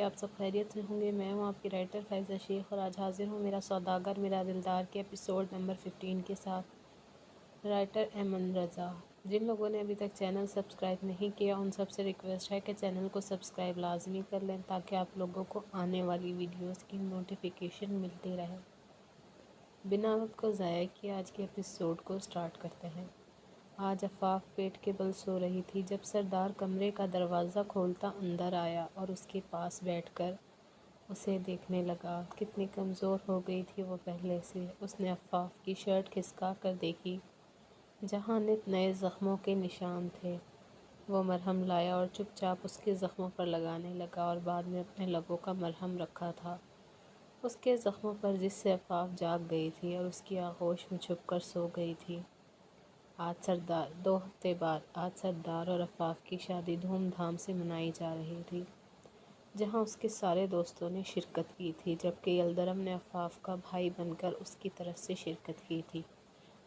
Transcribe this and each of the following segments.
آپ سب خیریت سے ہوں گے۔ میں ہوں آپ کی رائٹر فائزہ شیخ، اور آج حاضر ہوں میرا سوداگر میرا دلدار کے ایپیسوڈ نمبر 15 کے ساتھ۔ رائٹر ایمن رضا۔ جن لوگوں نے ابھی تک چینل سبسکرائب نہیں کیا ان سب سے ریکویسٹ ہے کہ چینل کو سبسکرائب لازمی کر لیں تاکہ آپ لوگوں کو آنے والی ویڈیوز کی نوٹیفیکیشن ملتی رہے۔ بنا وقت کو ضائع کیے آج کے ایپیسوڈ کو سٹارٹ کرتے ہیں۔ آج عفاف پیٹ کے بل سو رہی تھی جب سردار کمرے کا دروازہ کھولتا اندر آیا اور اس کے پاس بیٹھ کر اسے دیکھنے لگا۔ کتنی کمزور ہو گئی تھی وہ پہلے سے۔ اس نے عفاف کی شرٹ کھسکا کر دیکھی جہاں نت نئے زخموں کے نشان تھے۔ وہ مرہم لایا اور چپ چاپ اس کے زخموں پر لگانے لگا اور بعد میں اپنے لبوں کا مرہم رکھا تھا اس کے زخموں پر جس سے عفاف جاگ گئی تھی اور اس کی آغوش میں چھپ کر سو گئی تھی۔ آج 2 ہفتے بعد آج سردار اور عفاف کی شادی دھوم دھام سے منائی جا رہی تھی جہاں اس کے سارے دوستوں نے شرکت کی تھی، جبکہ یلدرم نے عفاف کا بھائی بن کر اس کی طرف سے شرکت کی تھی۔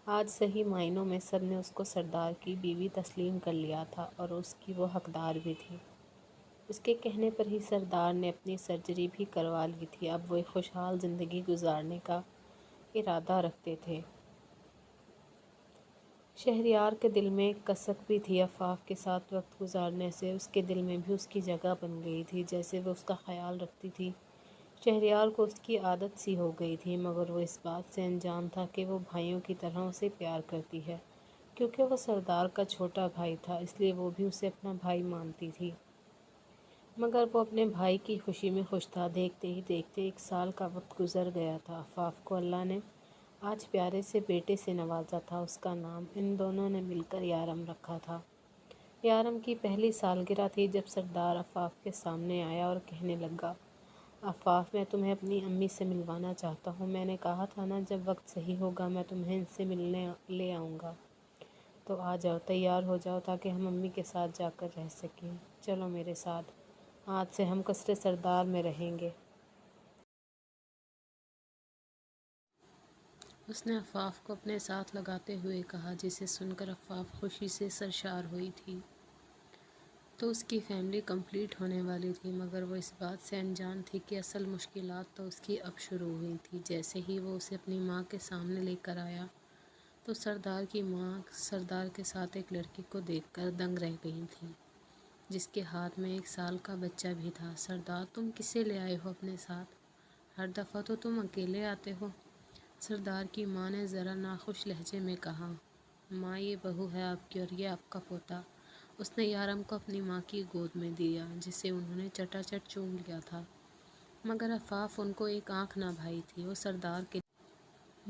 آج صحیح معنوں میں سب نے اس کو سردار کی بیوی تسلیم کر لیا تھا اور اس کی وہ حقدار بھی تھی۔ اس کے کہنے پر ہی سردار نے اپنی سرجری بھی کروا لی تھی۔ اب وہ ایک خوشحال زندگی گزارنے کا ارادہ رکھتے تھے۔ شہریار کے دل میں ایک کسک بھی تھی۔ عفاف کے ساتھ وقت گزارنے سے اس کے دل میں بھی اس کی جگہ بن گئی تھی، جیسے وہ اس کا خیال رکھتی تھی۔ شہریار کو اس کی عادت سی ہو گئی تھی، مگر وہ اس بات سے انجان تھا کہ وہ بھائیوں کی طرح اسے پیار کرتی ہے۔ کیونکہ وہ سردار کا چھوٹا بھائی تھا اس لیے وہ بھی اسے اپنا بھائی مانتی تھی، مگر وہ اپنے بھائی کی خوشی میں خوش تھا۔ دیکھتے ہی دیکھتے 1 سال کا وقت گزر گیا تھا۔ عفاف کو اللہ نے آج پیارے سے بیٹے سے نوازا تھا۔ اس کا نام ان دونوں نے مل کر یارم رکھا تھا۔ یارم کی پہلی سالگرہ تھی جب سردار عفاف کے سامنے آیا اور کہنے لگا، عفاف میں تمہیں اپنی امی سے ملوانا چاہتا ہوں۔ میں نے کہا تھا نا جب وقت صحیح ہوگا میں تمہیں ان سے ملنے لے آؤں گا، تو آ جاؤ، تیار ہو جاؤ تاکہ ہم امی کے ساتھ جا کر رہ سکیں۔ چلو میرے ساتھ، آج سے ہم قصر سردار میں رہیں گے۔ اس نے عفاف کو اپنے ساتھ لگاتے ہوئے کہا، جسے سن کر عفاف خوشی سے سرشار ہوئی تھی۔ تو اس کی فیملی کمپلیٹ ہونے والی تھی، مگر وہ اس بات سے انجان تھی کہ اصل مشکلات تو اس کی اب شروع ہوئی تھی۔ جیسے ہی وہ اسے اپنی ماں کے سامنے لے کر آیا تو سردار کی ماں سردار کے ساتھ ایک لڑکی کو دیکھ کر دنگ رہ گئی تھی، جس کے ہاتھ میں 1 سال کا بچہ بھی تھا۔ سردار تم کسے لے آئے ہو اپنے ساتھ؟ ہر دفعہ تو تم اکیلے آتے ہو۔ سردار کی ماں نے ذرا ناخوش لہجے میں کہا، ماں یہ بہو ہے آپ کی اور یہ آپ کا پوتا۔ اس نے یارم کو اپنی ماں کی گود میں دیا جسے انہوں نے چٹا چٹ چوم لیا تھا، مگر عفاف ان کو ایک آنکھ نہ بھائی تھی۔ وہ سردار کے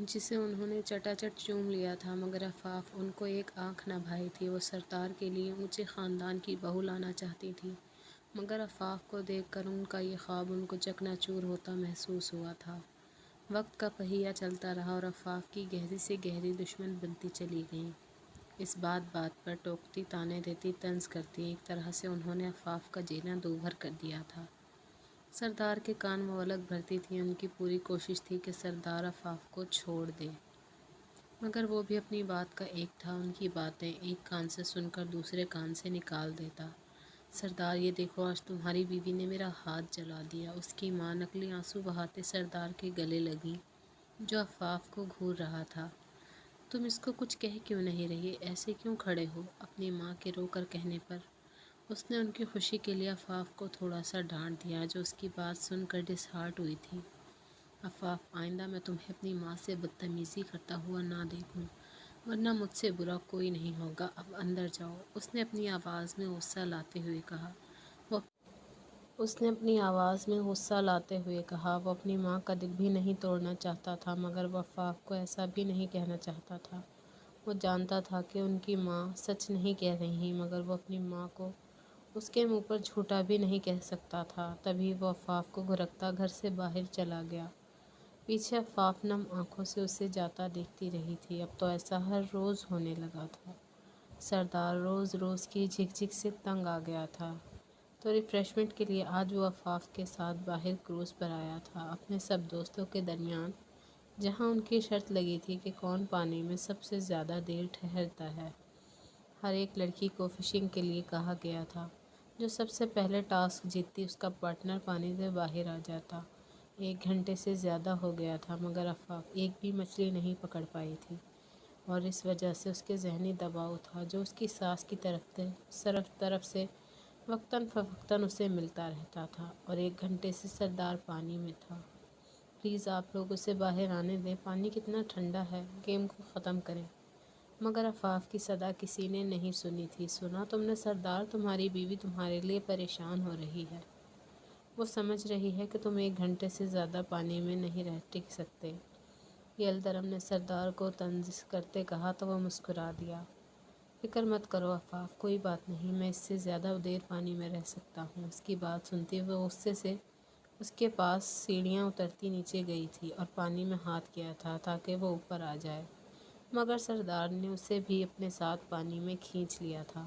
جسے انہوں نے چٹا چٹ چوم لیا تھا مگر عفاف ان کو ایک آنکھ نہ بھائی تھی۔ وہ سردار کے لیے اونچے خاندان کی بہو لانا چاہتی تھی، مگر عفاف کو دیکھ کر ان کا یہ خواب ان کو چکنا چور ہوتا محسوس ہوا تھا۔ وقت کا پہیہ چلتا رہا اور عفاف کی گہری سے گہری دشمن بنتی چلی گئیں۔ اس بات پر ٹوکتی، طعنے دیتی، طنز کرتی، ایک طرح سے انہوں نے عفاف کا جینا دوبھر کر دیا تھا۔ سردار کے کان مولک بھرتی تھی۔ ان کی پوری کوشش تھی کہ سردار عفاف کو چھوڑ دے، مگر وہ بھی اپنی بات کا ایک تھا۔ ان کی باتیں ایک کان سے سن کر دوسرے کان سے نکال دیتا۔ سردار یہ دیکھو آج تمہاری بیوی نے میرا ہاتھ جلا دیا۔ اس کی ماں نقلی آنسو بہاتے سردار کے گلے لگی جو عفاف کو گھور رہا تھا۔ تم اس کو کچھ کہہ کیوں نہیں رہی؟ ایسے کیوں کھڑے ہو؟ اپنی ماں کے رو کر کہنے پر اس نے ان کی خوشی کے لیے عفاف کو تھوڑا سا ڈانٹ دیا، جو اس کی بات سن کر ڈس ہارٹ ہوئی تھی۔ عفاف آئندہ میں تمہیں اپنی ماں سے بدتمیزی کرتا ہوا نہ دیکھوں، ورنہ مجھ سے برا کوئی نہیں ہوگا۔ اب اندر جاؤ، اس نے اپنی آواز میں غصہ لاتے ہوئے کہا۔ وہ اپنی ماں کا دل بھی نہیں توڑنا چاہتا تھا، مگر وہ عفاف کو ایسا بھی نہیں کہنا چاہتا تھا۔ وہ جانتا تھا کہ ان کی ماں سچ نہیں کہہ رہی، مگر وہ اپنی ماں کو اس کے منہ پر جھوٹا بھی نہیں کہہ سکتا تھا۔ تبھی وہ عفاف کو گھرکتا گھر سے باہر چلا گیا۔ پیچھے عفاف نم آنکھوں سے اسے جاتا دیکھتی رہی تھی۔ اب تو ایسا ہر روز ہونے لگا تھا۔ سردار روز روز کی جھک جھک سے تنگ آ گیا تھا، تو ریفریشمنٹ کے لیے آج وہ عفاف کے ساتھ باہر کروز پر آیا تھا، اپنے سب دوستوں کے درمیان، جہاں ان کی شرط لگی تھی کہ کون پانی میں سب سے زیادہ دیر ٹھہرتا ہے۔ ہر ایک لڑکی کو فشنگ کے لیے کہا گیا تھا۔ جو سب سے پہلے ٹاسک جیتتی اس کا پارٹنر پانی سے باہر آ جاتا۔ 1 گھنٹے سے زیادہ ہو گیا تھا مگر عفاف ایک بھی مچھلی نہیں پکڑ پائی تھی، اور اس وجہ سے اس کے ذہنی دباؤ تھا جو اس کی ساس کی طرف سے وقتاً فوقتاً اسے ملتا رہتا تھا، اور 1 گھنٹے سے سردار پانی میں تھا۔ پلیز آپ لوگ اسے باہر آنے دیں، پانی کتنا ٹھنڈا ہے، گیم کو ختم کریں۔ مگر عفاف کی صدا کسی نے نہیں سنی تھی۔ سنا تم نے سردار، تمہاری بیوی تمہارے لیے پریشان ہو رہی ہے، وہ سمجھ رہی ہے کہ تم 1 گھنٹے سے زیادہ پانی میں نہیں ٹک سکتے۔ یلدرم نے سردار کو طنز کرتے کہا تو وہ مسکرا دیا۔ فکر مت کرو عفاف، کوئی بات نہیں، میں اس سے زیادہ دیر پانی میں رہ سکتا ہوں۔ اس کی بات سنتے ہوئے غصے سے اس کے پاس سیڑھیاں اترتی نیچے گئی تھی اور پانی میں ہاتھ کیا تھا تاکہ وہ اوپر آ جائے، مگر سردار نے اسے بھی اپنے ساتھ پانی میں کھینچ لیا تھا،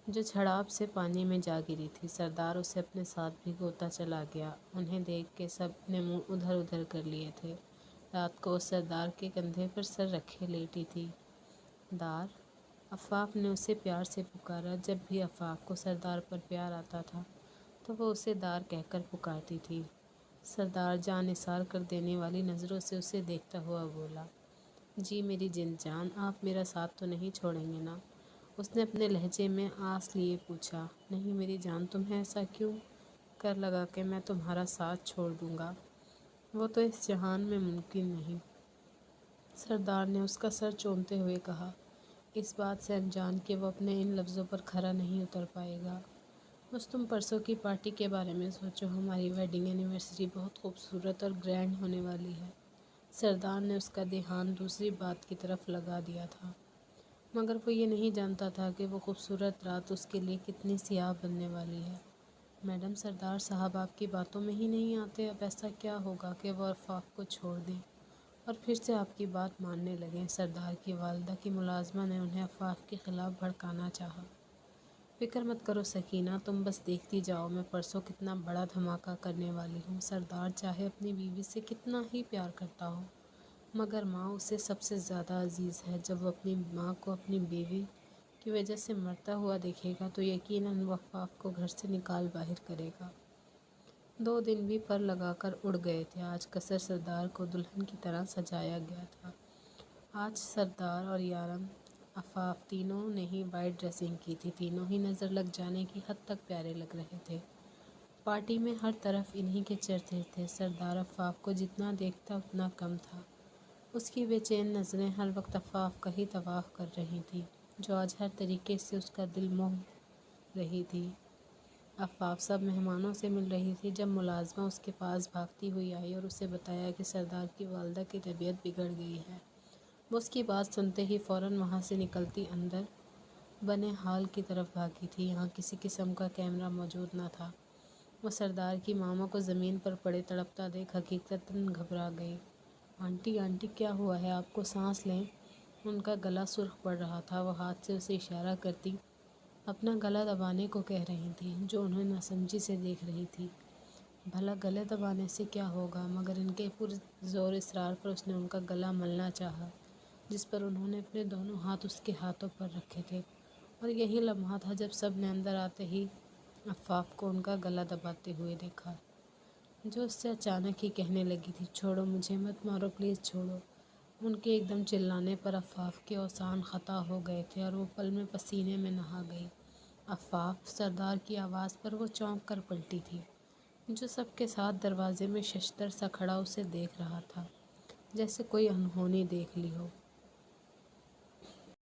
جو جھڑاپ سے پانی میں جا گری تھی۔ سردار اسے اپنے ساتھ بھگوتا چلا گیا۔ انہیں دیکھ کے سب نے منہ ادھر ادھر کر لیے تھے۔ رات کو وہ سردار کے کندھے پر سر رکھے لیٹی تھی۔ دار، عفاف نے اسے پیار سے پکارا۔ جب بھی عفاف کو سردار پر پیار آتا تھا تو وہ اسے دار کہہ کر پکارتی تھی۔ سردار جان نثار کر دینے والی نظروں سے اسے دیکھتا ہوا بولا، جی میری جان، آپ میرا ساتھ تو نہیں چھوڑیں گے نا؟ اس نے اپنے لہجے میں آس لیے پوچھا۔ نہیں میری جان، تمہیں ایسا کیوں کر لگا کہ میں تمہارا ساتھ چھوڑ دوں گا؟ وہ تو اس جہان میں ممکن نہیں، سردار نے اس کا سر چومتے ہوئے کہا، اس بات سے انجان کہ وہ اپنے ان لفظوں پر کھرا نہیں اتر پائے گا۔ بس تم پرسوں کی پارٹی کے بارے میں سوچو، ہماری ویڈنگ اینیورسری بہت خوبصورت اور گرینڈ ہونے والی ہے۔ سردار نے اس کا دھیان دوسری بات کی طرف لگا دیا تھا، مگر وہ یہ نہیں جانتا تھا کہ وہ خوبصورت رات اس کے لیے کتنی سیاہ بننے والی ہے۔ میڈم، سردار صاحب آپ کی باتوں میں ہی نہیں آتے، اب ایسا کیا ہوگا کہ وہ عفاف کو چھوڑ دیں اور پھر سے آپ کی بات ماننے لگیں؟ سردار کی والدہ کی ملازمہ نے انہیں عفاف کے خلاف بھڑکانا چاہا۔ فکر مت کرو سکینہ، تم بس دیکھتی جاؤ میں پرسوں کتنا بڑا دھماکہ کرنے والی ہوں۔ سردار چاہے اپنی بیوی سے کتنا ہی پیار کرتا ہو، مگر ماں اسے سب سے زیادہ عزیز ہے۔ جب وہ اپنی ماں کو اپنی بیوی کی وجہ سے مرتا ہوا دیکھے گا تو یقیناً وہ عفاف کو گھر سے نکال باہر کرے گا۔ 2 دن بھی پر لگا کر اڑ گئے تھے۔ آج قصر سردار کو دلہن کی طرح سجایا گیا تھا۔ آج سردار اور یارم، عفاف، تینوں نے ہی وائٹ ڈریسنگ کی تھی۔ تینوں ہی نظر لگ جانے کی حد تک پیارے لگ رہے تھے۔ پارٹی میں ہر طرف انہی کے چرچے تھے۔ سردار عفاف کو جتنا دیکھتا اتنا کم تھا۔ اس کی بے چین نظریں ہر وقت عفاف کا ہی طواف کر رہی تھیں، جو آج ہر طریقے سے اس کا دل موہ رہی تھی۔ عفاف سب مہمانوں سے مل رہی تھی جب ملازمہ اس کے پاس بھاگتی ہوئی آئی اور اسے بتایا کہ سردار کی والدہ کی طبیعت بگڑ گئی ہے۔ وہ اس کی بات سنتے ہی فوراً وہاں سے نکلتی اندر بنے ہال کی طرف بھاگی تھی۔ یہاں کسی قسم کا کیمرہ موجود نہ تھا۔ وہ سردار کی ماما کو زمین پر پڑے تڑپتا دیکھ حقیقتاً گھبرا گئی۔ آنٹی کیا ہوا ہے آپ کو؟ سانس لیں۔ ان کا گلا سرخ پڑ رہا تھا۔ وہ ہاتھ سے اسے اشارہ کرتی اپنا گلا دبانے کو کہہ رہی تھیں، جو انہیں ناسمجھی سے دیکھ رہی تھی۔ بھلا گلے دبانے سے کیا ہوگا؟ مگر ان کے پرزور اصرار پر اس نے ان کا گلا ملنا چاہا، جس پر انہوں نے اپنے دونوں ہاتھ اس کے ہاتھوں پر رکھے تھے، اور یہی لمحہ تھا جب سب نے اندر آتے ہی عفاف کو ان کا گلا دباتے ہوئے دیکھا، جو اس سے اچانک ہی کہنے لگی تھی، چھوڑو مجھے، مت مارو پلیز چھوڑو۔ ان کے ایک دم چلانے پر عفاف کے اوزان خطا ہو گئے تھے اور وہ پل میں پسینے میں نہا گئی۔ عفاف! سردار کی آواز پر وہ چونک کر پلٹی تھی، جو سب کے ساتھ دروازے میں ششدر سا کھڑا اسے دیکھ رہا تھا، جیسے کوئی انہونی دیکھ لی ہو۔